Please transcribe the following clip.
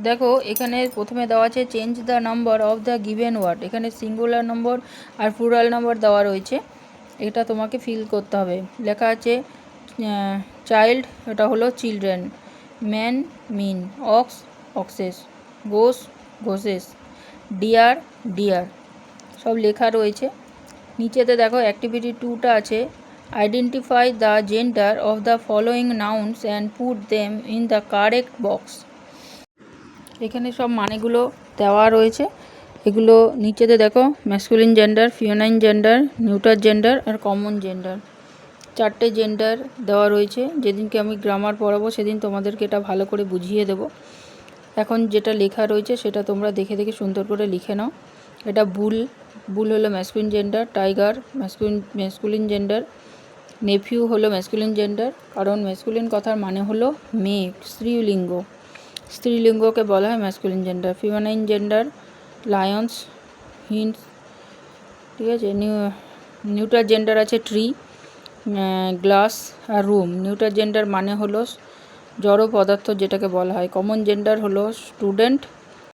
দেখো এখানে প্রথমে দেওয়া আছে change the number of the given word. এখানে সিঙ্গুলার নম্বর আর প্লুরাল নম্বর দেওয়া রয়েছে, এটা তোমাকে ফিল করতে হবে। লেখা আছে চাইল্ড, এটা হলো children, man men, ox oxes, goose gooses, deer deer, সব লেখা রয়েছে। নিচেতে দেখো অ্যাক্টিভিটি 2টা আছে, identify the gender of the following nouns and put them in the correct box. এখানে সব মানেগুলো দেওয়া রয়েছে, এগুলো নিচেতে দেখো masculine gender, feminine gender, neuter gender আর কমন জেন্ডার, 4টে জেন্ডার দেওয়া রয়েছে। যেদিনকে আমি গ্রামার পড়াবো সেদিন তোমাদেরকে এটা ভালো করে বুঝিয়ে দেব। এখন যেটা লেখা রয়েছে সেটা তোমরা দেখে দেখে সুন্দর করে লিখে নাও। এটা বুল, বুল হলো masculine gender, tiger masculine gender, nephew হলো ম্যাসকুলিন জেন্ডার, কারণ ম্যাসকুলিন কথার মানে হলো মেয়ে, স্ত্রীলিঙ্গ, স্ত্রীলিঙ্গকে বলা হয় masculine gender. Feminine gender lions, hinds, ঠিক আছে। নিউটার জেন্ডার আছে ট্রি, গ্লাস আর রুম। নিউটার জেন্ডার মানে হলো জড় পদার্থ যেটাকে বলা হয়। কমন জেন্ডার হলো স্টুডেন্ট,